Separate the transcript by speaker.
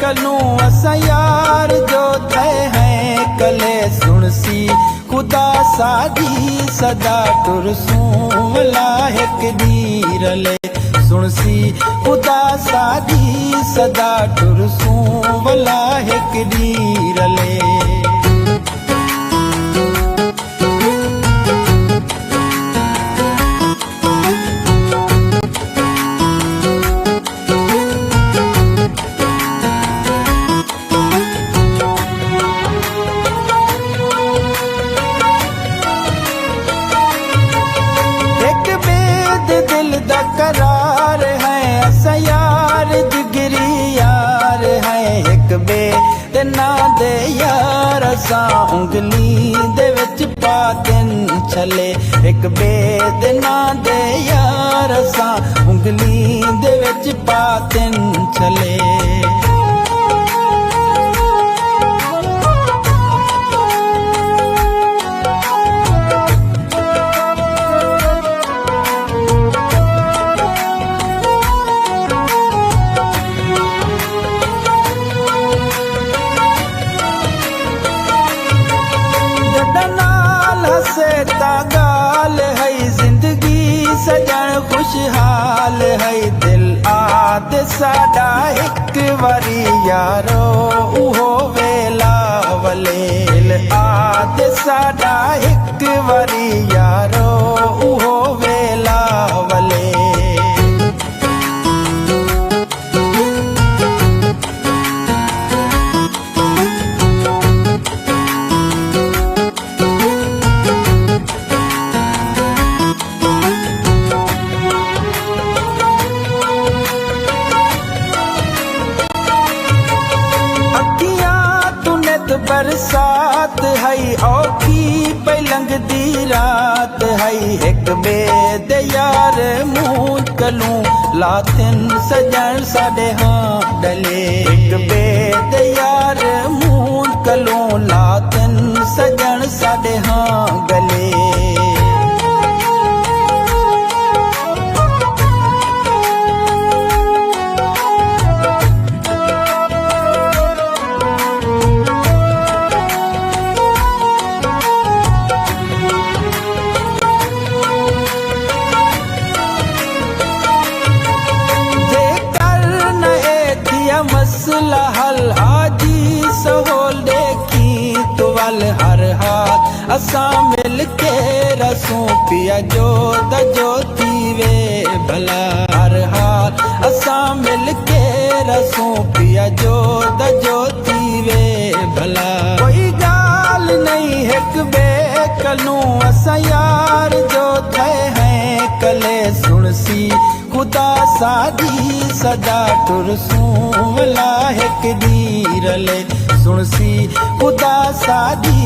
Speaker 1: कलू असा यार जो थे हैं कले सुनसी खुदा सादी सदा टुरसूं लाहिक दीरले सुनसी खुदा सादी सदा टुरसूं लाहिक दीरले करार है असा यार जिगरी यार है एक बे ते ना दे यार असा उंगली दे विच पातन छले एक बे ते ना दे यार असा उंगली दे विच पातन छले गाल है जिंदगी सजन खुशहाल है दिल आद साडा एक वारी यारो उहो वेला वले दिल आद साडा एक वारी यारो उहो वेला वले बरसात है औखी पलंग दी रात है एक बेद यार मुँह कलूं लातिन सजन साडे हाँ डले एक बेद यार मुँह कलूं लातिन सजन साडे हाँ गले मसला हल आजी सहोल देखी तुवल हर हाल असा मिल के रसूं पिया जो दजो थीवे भला हर हाल असा मिल के रसूं पिया जो दजो थीवे भला कोई गाल नहीं एक बे कलूं असा यार जो थे हैं कले सुनसी खुदा सादी सदा टुरसूं लाहिक दीरले सुनसी खुदा सादी